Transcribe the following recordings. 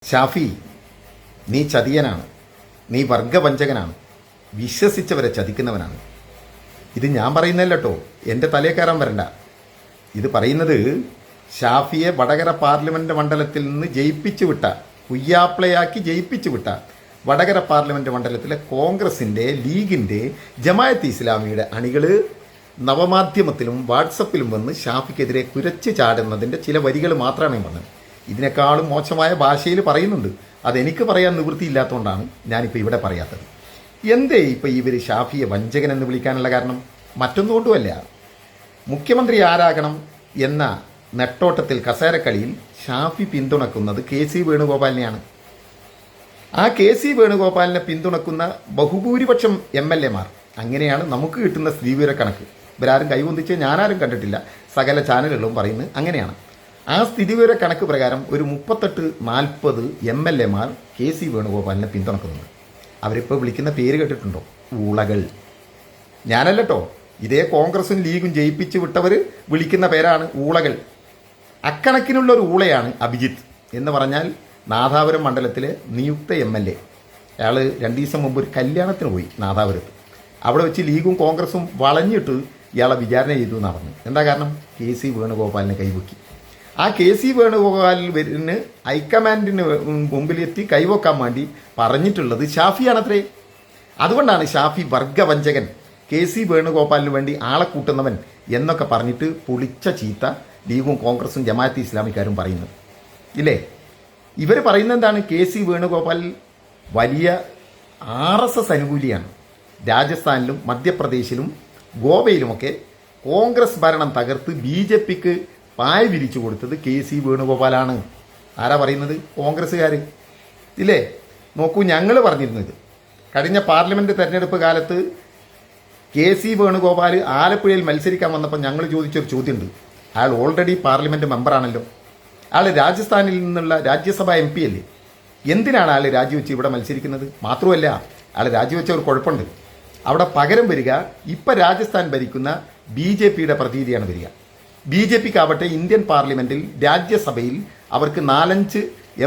ഷാഫി, നീ ചതിയനാണ്, നീ വർഗവഞ്ചകനാണ്, വിശ്വസിച്ചവരെ ചതിക്കുന്നവനാണ്. ഇത് ഞാൻ പറയുന്നതല്ല കേട്ടോ, എൻ്റെ തലേ കയറാൻ വരണ്ട. ഇത് പറയുന്നത് ഷാഫിയെ വടകര പാർലമെൻറ്റ് മണ്ഡലത്തിൽ നിന്ന് ജയിപ്പിച്ചു വിട്ട, കുയ്യാപ്ലയാക്കി ജയിപ്പിച്ചു വിട്ട വടകര പാർലമെൻറ്റ് മണ്ഡലത്തിലെ കോൺഗ്രസിൻ്റെ, ലീഗിൻ്റെ, ജമായത്ത് ഇസ്ലാമിയുടെ അണികൾ നവമാധ്യമത്തിലും വാട്സപ്പിലും വന്ന് ഷാഫിക്കെതിരെ കുരച്ച് ചാടുന്നതിൻ്റെ ചില വരികൾ മാത്രമാണ് വന്നത്. ഇതിനേക്കാളും മോശമായ ഭാഷയിൽ പറയുന്നുണ്ട്. അതെനിക്ക് പറയാൻ നിവൃത്തിയില്ലാത്തതുകൊണ്ടാണ് ഞാനിപ്പോൾ ഇവിടെ പറയാത്തത്. എന്തേ ഇപ്പോൾ ഇവർ ഷാഫിയെ വഞ്ചകൻ എന്ന് വിളിക്കാനുള്ള കാരണം? മറ്റൊന്നുകൊണ്ടുമല്ല, മുഖ്യമന്ത്രി ആരാകണം എന്ന നെട്ടോട്ടത്തിൽ കസേരക്കളിയിൽ ഷാഫി പിന്തുണക്കുന്നത് കെ സി വേണുഗോപാലിനെയാണ്. ആ കെ സി വേണുഗോപാലിനെ പിന്തുണക്കുന്ന ബഹുഭൂരിപക്ഷം MLA മാർ, അങ്ങനെയാണ് നമുക്ക് കിട്ടുന്ന സ്ഥിതിവിവര കണക്ക്. ഇവരാരും കൈവന്തിച്ച് ഞാനാരും കണ്ടിട്ടില്ല, സകല ചാനലുകളും പറയുന്നത് അങ്ങനെയാണ്. ആ സ്ഥിതിവിവര കണക്ക് പ്രകാരം ഒരു 38-40 MLA മാർ കെ സി വേണുഗോപാലിനെ പിന്തുണക്കുന്നുണ്ട്. അവരിപ്പോൾ വിളിക്കുന്ന പേര് കേട്ടിട്ടുണ്ടോ? ഊളകൾ. ഞാനല്ലോ, ഇതേ കോൺഗ്രസും ലീഗും ജയിപ്പിച്ച് വിട്ടവർ വിളിക്കുന്ന പേരാണ് ഊളകൾ. അക്കണക്കിനുള്ള ഒരു ഊളയാണ് അഭിജിത്ത് എന്ന് പറഞ്ഞാൽ നാദാപുരം മണ്ഡലത്തിലെ നിയുക്ത MLA. അയാൾ 2 ദിവസം മുമ്പ് ഒരു കല്യാണത്തിന് പോയി നാദാപുരത്ത്. അവിടെ വെച്ച് ലീഗും കോൺഗ്രസും വളഞ്ഞിട്ട് ഇയാളെ വിചാരണ ചെയ്തു എന്ന് പറഞ്ഞു. എന്താ കാരണം? കെ സി വേണുഗോപാലിനെ കൈവക്കി. ആ കെ സി വേണുഗോപാലിന് ഹൈക്കമാൻഡിന് മുമ്പിലെത്തി കൈവക്കാൻ വേണ്ടി പറഞ്ഞിട്ടുള്ളത് ഷാഫിയാണത്രേ. അതുകൊണ്ടാണ് ഷാഫി വർഗവഞ്ചകൻ, കെ സി വേണുഗോപാലിന് വേണ്ടി ആളെ കൂട്ടുന്നവൻ എന്നൊക്കെ പറഞ്ഞിട്ട് പൊളിച്ച ചീത്ത ലീഗും കോൺഗ്രസും ജമാഅത്ത് ഇസ്ലാമിക്കാരും പറയുന്നത് ഇല്ലേ? ഇവർ പറയുന്നത് എന്താണ്? കെ സി വേണുഗോപാൽ വലിയ RSS അനുകൂലിയാണ്. രാജസ്ഥാനിലും മധ്യപ്രദേശിലും ഗോവയിലുമൊക്കെ കോൺഗ്രസ് ഭരണം തകർത്ത് BJPക്ക് പായ വിരിച്ചു കൊടുത്തത് കെ സി വേണുഗോപാലാണ്. ആരാ പറയുന്നത്? കോൺഗ്രസ്സുകാർ ഇല്ലേ? നോക്കൂ, ഞങ്ങൾ പറഞ്ഞിരുന്നത് കഴിഞ്ഞ പാർലമെൻറ്റ് തെരഞ്ഞെടുപ്പ് കാലത്ത് കെ സി വേണുഗോപാൽ ആലപ്പുഴയിൽ മത്സരിക്കാൻ വന്നപ്പോൾ ഞങ്ങൾ ചോദിച്ചൊരു ചോദ്യമുണ്ട്. അയാൾ ഓൾറെഡി പാർലമെൻറ്റ് മെമ്പറാണല്ലോ, അയാൾ രാജസ്ഥാനിൽ നിന്നുള്ള രാജ്യസഭാ MP അല്ലേ, എന്തിനാണ് അയാൾ രാജിവെച്ച് ഇവിടെ മത്സരിക്കുന്നത്? മാത്രമല്ല, അയാൾ രാജിവെച്ച ഒരു കുഴപ്പമുണ്ട്. അവിടെ പകരം വരിക ഇപ്പം രാജസ്ഥാൻ ഭരിക്കുന്ന BJPയുടെ പ്രതിനിധിയാണ് വരിക. BJPക്കാവട്ടെ ഇന്ത്യൻ പാർലമെൻറ്റിൽ, രാജ്യസഭയിൽ അവർക്ക് 4-5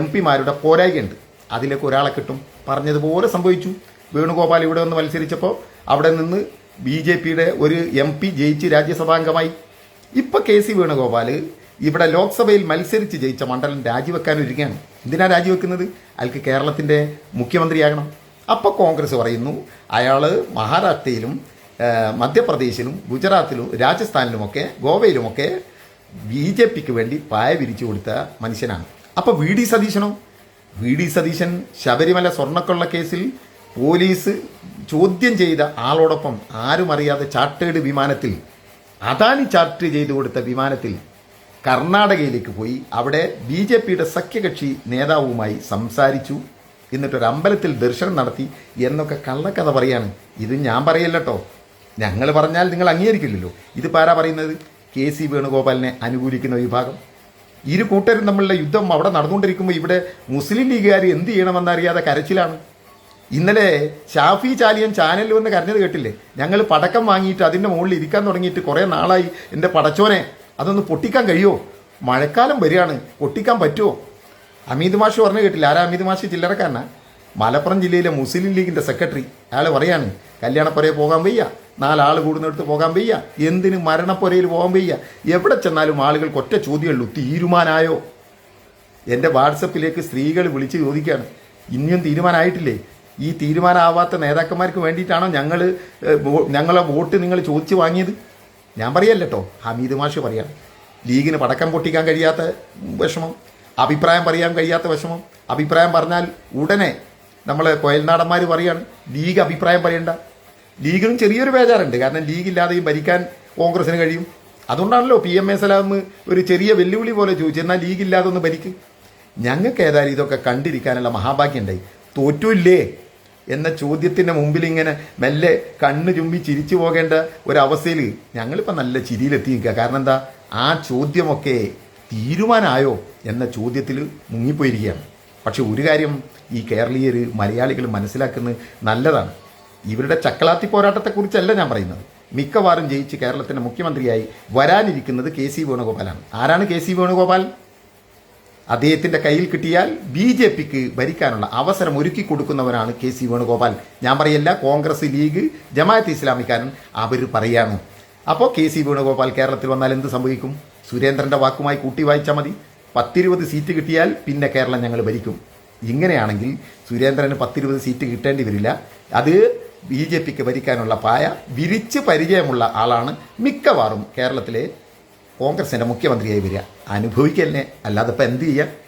MP മാരുടെ പോരായ്കയുണ്ട്. അതിലേക്ക് ഒരാളെ കിട്ടും. പറഞ്ഞതുപോലെ സംഭവിച്ചു. വേണുഗോപാൽ ഇവിടെ വന്ന് മത്സരിച്ചപ്പോൾ അവിടെ നിന്ന് BJPയുടെ ഒരു MP ജയിച്ച് രാജ്യസഭാംഗമായി. ഇപ്പം കെ സി വേണുഗോപാൽ ഇവിടെ ലോക്സഭയിൽ മത്സരിച്ച് ജയിച്ച മണ്ഡലം രാജിവെക്കാനൊരുങ്ങുകയാണ്. എന്തിനാണ് രാജിവെക്കുന്നത്? അയാൾക്ക് കേരളത്തിൻ്റെ മുഖ്യമന്ത്രിയാകണം. അപ്പോൾ കോൺഗ്രസ് പറയുന്നു അയാൾ മഹാരാഷ്ട്രയിലും മധ്യപ്രദേശിലും ഗുജറാത്തിലും രാജസ്ഥാനിലുമൊക്കെ ഗോവയിലുമൊക്കെ BJPക്ക് വേണ്ടി പായ വിരിച്ചു കൊടുത്ത മനുഷ്യനാണ്. അപ്പോൾ VD സതീശനോ? VD സതീശൻ ശബരിമല സ്വർണ്ണക്കൊള്ള കേസിൽ പോലീസ് ചോദ്യം ചെയ്ത ആളോടൊപ്പം ആരും അറിയാതെ ചാർട്ടേഡ് വിമാനത്തിൽ, അദാനി ചാർട്ടർ ചെയ്തു കൊടുത്ത വിമാനത്തിൽ കർണാടകയിലേക്ക് പോയി അവിടെ BJPയുടെ സഖ്യകക്ഷി നേതാവുമായി സംസാരിച്ചു. എന്നിട്ടൊരു അമ്പലത്തിൽ ദർശനം നടത്തി എന്നൊക്കെ കള്ളക്കഥ പറയാണ്. ഇത് ഞാൻ പറയല്ലോ, ഞങ്ങൾ പറഞ്ഞാൽ നിങ്ങൾ അംഗീകരിക്കില്ലല്ലോ. ഇത് ആരാ പറയുന്നത്? കെ സി വേണുഗോപാലിനെ അനുകൂലിക്കുന്ന വിഭാഗം. ഇരു കൂട്ടരും തമ്മിലുള്ള യുദ്ധം അവിടെ നടന്നുകൊണ്ടിരിക്കുമ്പോൾ ഇവിടെ മുസ്ലിം ലീഗുകാർ എന്ത് ചെയ്യണമെന്നറിയാതെ കരച്ചിലാണ്. ഇന്നലെ ഷാഫി ചാലിയൻ ചാനലിൽ വന്ന് കരഞ്ഞത് കേട്ടില്ലേ? ഞങ്ങൾ പടക്കം വാങ്ങിയിട്ട് അതിൻ്റെ മുകളിൽ ഇരിക്കാൻ തുടങ്ങിയിട്ട് കുറേ നാളായി, എൻ്റെ പടച്ചോനെ അതൊന്ന് പൊട്ടിക്കാൻ കഴിയുമോ? മഴക്കാലം വരികയാണ്, പൊട്ടിക്കാൻ പറ്റുമോ? അമീത് മാഷ് പറഞ്ഞു കേട്ടില്ല? ആരാ അമീത് മാഷ്? ചില്ലറക്കാരനാ. മലപ്പുറം ജില്ലയിലെ മുസ്ലിം ലീഗിൻ്റെ സെക്രട്ടറി. അയാൾ പറയാണ് കല്യാണപ്പുരയിൽ പോകാൻ വയ്യ, 4 ആൾ കൂടുന്നിടത്ത് പോകാൻ വയ്യ, എന്തിന് മരണപ്പുരയിൽ പോകാൻ വയ്യ. എവിടെ ചെന്നാലും ആളുകൾക്ക് ഒറ്റ ചോദ്യമുള്ളൂ, തീരുമാനമായോ? എൻ്റെ വാട്സപ്പിലേക്ക് സ്ത്രീകൾ വിളിച്ച് ചോദിക്കുകയാണ്, ഇനിയും തീരുമാനമായിട്ടില്ലേ? ഈ തീരുമാനമാവാത്ത നേതാക്കന്മാർക്ക് വേണ്ടിയിട്ടാണോ ഞങ്ങളെ വോട്ട് നിങ്ങൾ ചോദിച്ച് വാങ്ങിയത്? ഞാൻ പറയല്ലോ, ഹമീദ് മാഷ് പറയാം. ലീഗിന് പടക്കം പൊട്ടിക്കാൻ കഴിയാത്ത വിഷമം, അഭിപ്രായം പറയാൻ കഴിയാത്ത വിഷമം. അഭിപ്രായം പറഞ്ഞാൽ ഉടനെ നമ്മളെ കൊയൽനാടന്മാർ പറയാണ് ലീഗ് അഭിപ്രായം പറയണ്ട. ലീഗിനും ചെറിയൊരു ബേജാറുണ്ട്, കാരണം ലീഗില്ലാതെയും ഭരിക്കാൻ കോൺഗ്രസിന് കഴിയും. അതുകൊണ്ടാണല്ലോ PMA സലാം ഒരു ചെറിയ വെല്ലുവിളി പോലെ ചോദിച്ചു, എന്നാൽ ലീഗില്ലാതെ ഒന്ന് ഭരിക്കും. ഞങ്ങൾക്ക് ഏതായാലും ഇതൊക്കെ കണ്ടിരിക്കാനുള്ള മഹാഭാഗ്യം ഉണ്ടായി. തോറ്റൂല്ലേ എന്ന ചോദ്യത്തിൻ്റെ മുമ്പിൽ ഇങ്ങനെ മെല്ലെ കണ്ണ് ചുമ്പി ചിരിച്ചു പോകേണ്ട ഒരവസ്ഥയിൽ ഞങ്ങളിപ്പോൾ നല്ല ചിരിയിലെത്തി നിൽക്കുക. കാരണം എന്താ? ആ ചോദ്യമൊക്കെ തീരുമാനമായോ എന്ന ചോദ്യത്തിൽ മുങ്ങിപ്പോയിരിക്കുകയാണ്. പക്ഷെ ഒരു കാര്യം ഈ കേരളീയർ, മലയാളികൾ മനസ്സിലാക്കുന്നത് നല്ലതാണ്. ഇവരുടെ ചക്കളാത്തി പോരാട്ടത്തെക്കുറിച്ചല്ല ഞാൻ പറയുന്നത്. മിക്കവാറും ജയിച്ച് കേരളത്തിൻ്റെ മുഖ്യമന്ത്രിയായി വരാനിരിക്കുന്നത് കെ സി വേണുഗോപാലാണ്. ആരാണ് കെ സി വേണുഗോപാൽ? അദ്ദേഹത്തിൻ്റെ കയ്യിൽ കിട്ടിയാൽ BJPക്ക് ഭരിക്കാനുള്ള അവസരം ഒരുക്കി കൊടുക്കുന്നവനാണ് KC വേണുഗോപാൽ. ഞാൻ പറയല്ല, കോൺഗ്രസ്, ലീഗ്, ജമാഅത്ത് ഇസ്ലാമിക്കാരൻ അവർ പറയാണ്. അപ്പോൾ KC വേണുഗോപാൽ കേരളത്തിൽ വന്നാൽ എന്ത് സംഭവിക്കും? സുരേന്ദ്രൻ്റെ വാക്കുമായി കൂട്ടി വായിച്ചാൽ മതി. 10-20 സീറ്റ് കിട്ടിയാൽ പിന്നെ കേരളം ഞങ്ങൾ ഭരിക്കും. ഇങ്ങനെയാണെങ്കിൽ സുരേന്ദ്രന് 10-20 സീറ്റ് കിട്ടേണ്ടി വരില്ല. അത് BJPക്ക് ഭരിക്കാനുള്ള പായ വിരിച്ച് പരിചയമുള്ള ആളാണ് മിക്കവാറും കേരളത്തിലെ കോൺഗ്രസിൻ്റെ മുഖ്യമന്ത്രിയായി വരിക. അനുഭവിക്കല്ലേ, അല്ലാതെ ഇപ്പം എന്ത് ചെയ്യാം?